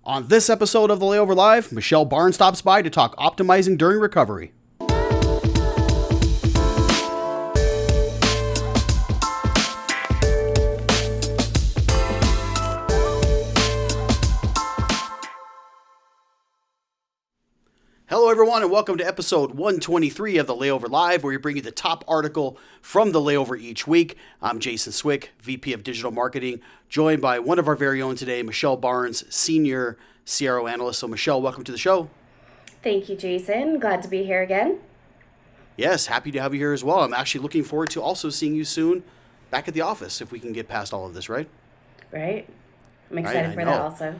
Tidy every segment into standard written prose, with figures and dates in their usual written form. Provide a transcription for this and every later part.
On this episode of the Layover Live, Michelle Barnes stops by to talk optimizing during recovery. Hello, everyone, and welcome to episode 123 of the Layover Live, where we bring you the top article from the Layover each week. I'm Jason Swick, VP of Digital Marketing, joined by one of our very own today, Michelle Barnes, Senior CRO Analyst. So, Michelle, welcome to the show. Thank you, Jason. Glad to be here again. Yes, happy to have you here as well. I'm actually looking forward to also seeing you soon back at the office, if we can get past all of this, right? Right. I'm excited for that also.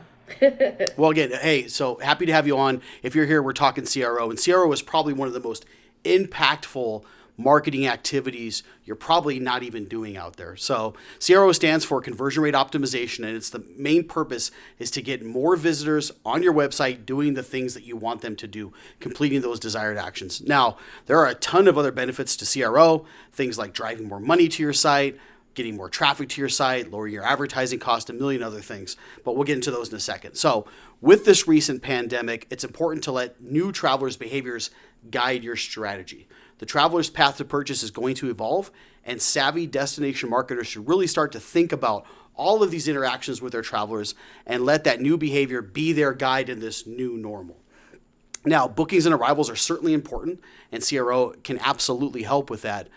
Well, again, hey, so happy to have you on. If you're here, we're talking CRO, and CRO is probably one of the most impactful marketing activities you're probably not even doing out there. So CRO stands for conversion rate optimization, and it's the main purpose is to get more visitors on your website doing the things that you want them to do, completing those desired actions. Now, there are a ton of other benefits to CRO, things like driving more money to your site, getting more traffic to your site, lowering your advertising cost, a million other things. But we'll get into those in a second. So with this recent pandemic, it's important to let new travelers' behaviors guide your strategy. The traveler's path to purchase is going to evolve, and savvy destination marketers should really start to think about all of these interactions with their travelers and let that new behavior be their guide in this new normal. Now, bookings and arrivals are certainly important, and CRO can absolutely help with that.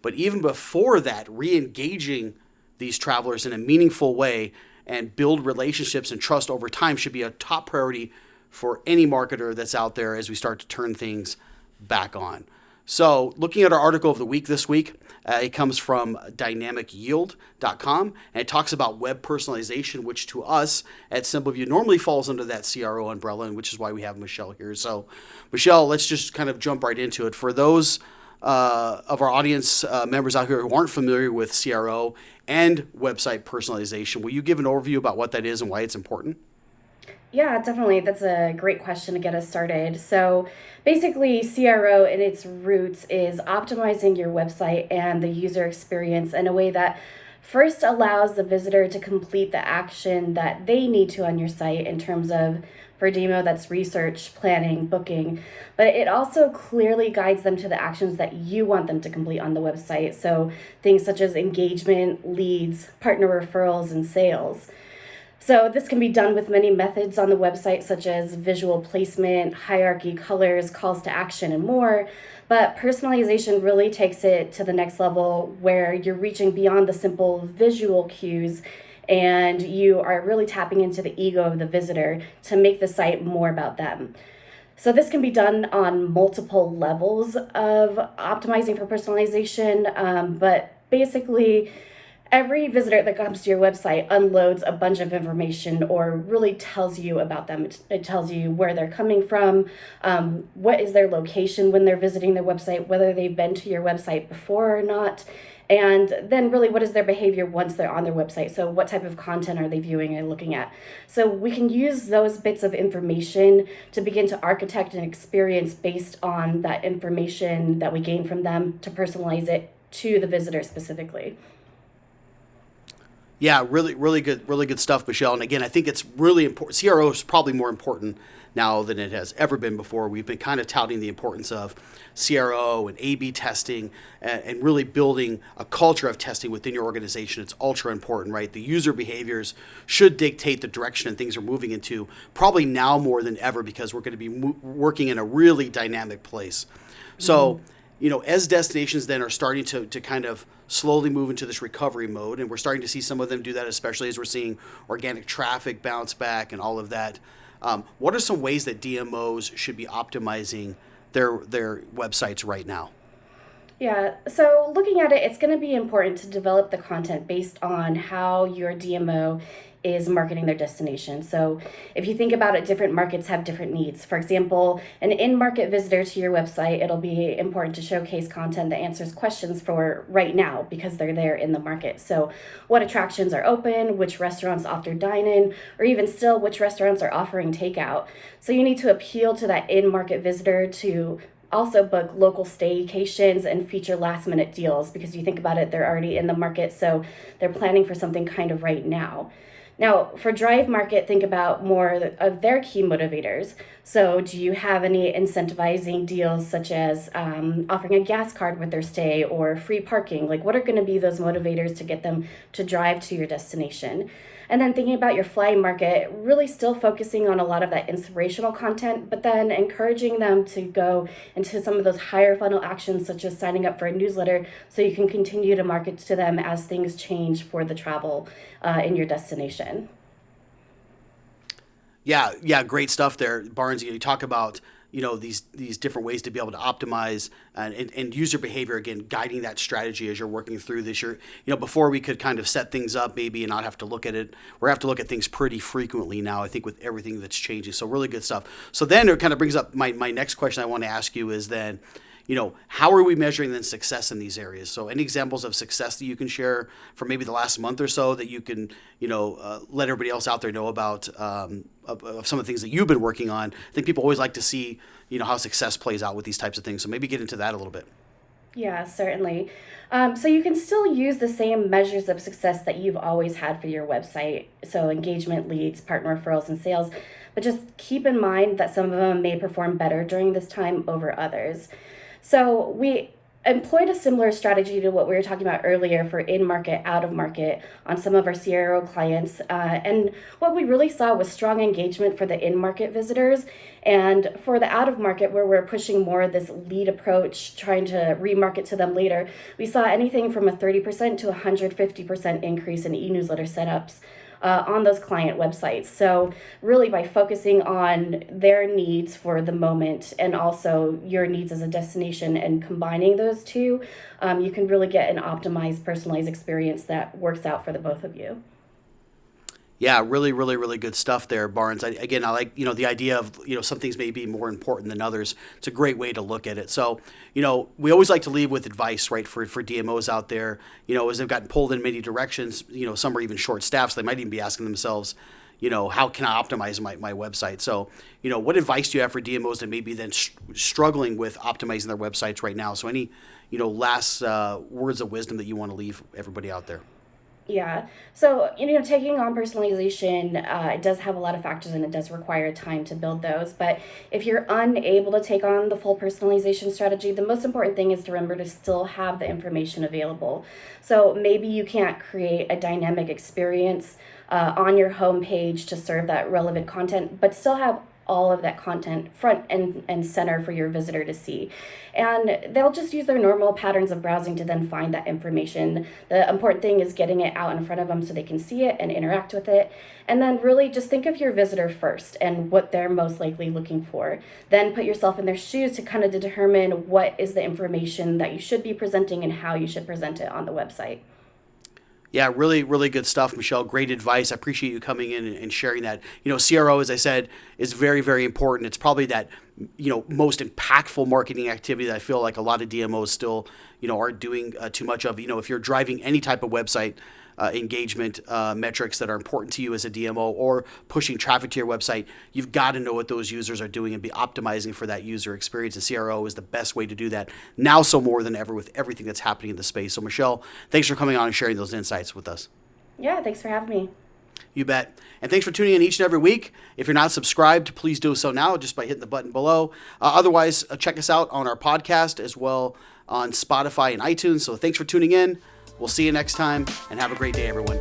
But even before that, re-engaging these travelers in a meaningful way and build relationships and trust over time should be a top priority for any marketer that's out there as we start to turn things back on. So looking at our article of the week this week, it comes from dynamicyield.com, and it talks about web personalization, which to us at SimpleView normally falls under that CRO umbrella, and which is why we have Michelle here. So Michelle, let's just kind of jump right into it. For those of our audience members out here who aren't familiar with CRO and website personalization, will you give an overview about what that is and why it's important? Yeah, definitely. That's a great question to get us started. So basically, CRO in its roots is optimizing your website and the user experience in a way that first allows the visitor to complete the action that they need to on your site in terms of, for demo, that's research, planning, booking, but it also clearly guides them to the actions that you want them to complete on the website. So things such as engagement, leads, partner referrals, and sales. So this can be done with many methods on the website, such as visual placement, hierarchy, colors, calls to action, and more. But personalization really takes it to the next level where you're reaching beyond the simple visual cues and you are really tapping into the ego of the visitor to make the site more about them. So this can be done on multiple levels of optimizing for personalization, but basically every visitor that comes to your website unloads a bunch of information or really tells you about them. It tells you where they're coming from, what is their location when they're visiting their website, whether they've been to your website before or not, and then really what is their behavior once they're on their website. So what type of content are they viewing and looking at? So we can use those bits of information to begin to architect an experience based on that information that we gain from them to personalize it to the visitor specifically. Yeah, really good stuff, Michelle. And again, I think it's really important. CRO is probably more important now than it has ever been before. We've been kind of touting the importance of CRO and A/B testing and really building a culture of testing within your organization. It's ultra important, right? The user behaviors should dictate the direction and things are moving into, probably now more than ever because we're going to be working in a really dynamic place. So, as destinations then are starting to kind of slowly move into this recovery mode, and we're starting to see some of them do that, especially as we're seeing organic traffic bounce back and all of that. What are some ways that DMOs should be optimizing their websites right now? Yeah, so looking at it, it's going to be important to develop the content based on how your DMO is marketing their destination. So if you think about it, different markets have different needs. For example, an in-market visitor to your website, it'll be important to showcase content that answers questions for right now because they're there in the market. So what attractions are open, which restaurants offer dine-in, or even still which restaurants are offering takeout. So you need to appeal to that in-market visitor to also book local staycations and feature last minute deals because you think about it, they're already in the market, so they're planning for something kind of right now. Now, for drive market, think about more of their key motivators. So, do you have any incentivizing deals such as offering a gas card with their stay or free parking? Like, what are going to be those motivators to get them to drive to your destination? And then thinking about your fly market, really still focusing on a lot of that inspirational content, but then encouraging them to go into some of those higher funnel actions, such as signing up for a newsletter, so you can continue to market to them as things change for the travel in your destination. Yeah, great stuff there, Barnes. You talk about these different ways to be able to optimize and user behavior, again, guiding that strategy as you're working through this. Before we could kind of set things up maybe and not have to look at it, we have to look at things pretty frequently now, I think, with everything that's changing. So really good stuff. So then it kind of brings up my next question I want to ask you is then, how are we measuring then success in these areas? So any examples of success that you can share from maybe the last month or so that you can, let everybody else out there know about, of some of the things that you've been working on. I think people always like to see, how success plays out with these types of things. So maybe get into that a little bit. Yeah, certainly. So you can still use the same measures of success that you've always had for your website. So engagement, leads, partner referrals, and sales. But just keep in mind that some of them may perform better during this time over others. So we employed a similar strategy to what we were talking about earlier for in-market, out-of-market on some of our CRO clients. And what we really saw was strong engagement for the in-market visitors. And for the out-of-market, where we're pushing more of this lead approach, trying to remarket to them later, we saw anything from a 30% to 150% increase in e-newsletter setups on those client websites. So really by focusing on their needs for the moment and also your needs as a destination and combining those two, you can really get an optimized, personalized experience that works out for the both of you. Yeah, really, really, really good stuff there, Barnes. I like, the idea of, some things may be more important than others. It's a great way to look at it. So, we always like to leave with advice, right, for DMOs out there, as they've gotten pulled in many directions, some are even short staffed, so they might even be asking themselves, how can I optimize my website? So, what advice do you have for DMOs that may be then struggling with optimizing their websites right now? So any, last words of wisdom that you want to leave everybody out there? Yeah. So, taking on personalization, it does have a lot of factors and it does require time to build those. But if you're unable to take on the full personalization strategy, the most important thing is to remember to still have the information available. So maybe you can't create a dynamic experience on your homepage to serve that relevant content, but still have all of that content front and center for your visitor to see. And they'll just use their normal patterns of browsing to then find that information. The important thing is getting it out in front of them so they can see it and interact with it. And then really just think of your visitor first and what they're most likely looking for. Then put yourself in their shoes to kind of determine what is the information that you should be presenting and how you should present it on the website. Yeah, really, really good stuff, Michelle. Great advice. I appreciate you coming in and sharing that. CRO, as I said, is very, very important. It's probably that, most impactful marketing activity that I feel like a lot of DMOs still, aren't doing too much of. If you're driving any type of website engagement metrics that are important to you as a DMO or pushing traffic to your website, you've got to know what those users are doing and be optimizing for that user experience. And CRO is the best way to do that now, so more than ever with everything that's happening in the space. So Michelle, thanks for coming on and sharing those insights with us. Yeah, thanks for having me. You bet. And thanks for tuning in each and every week. If you're not subscribed, please do so now just by hitting the button below. Otherwise, check us out on our podcast as well on Spotify and iTunes. So thanks for tuning in. We'll see you next time and have a great day, everyone.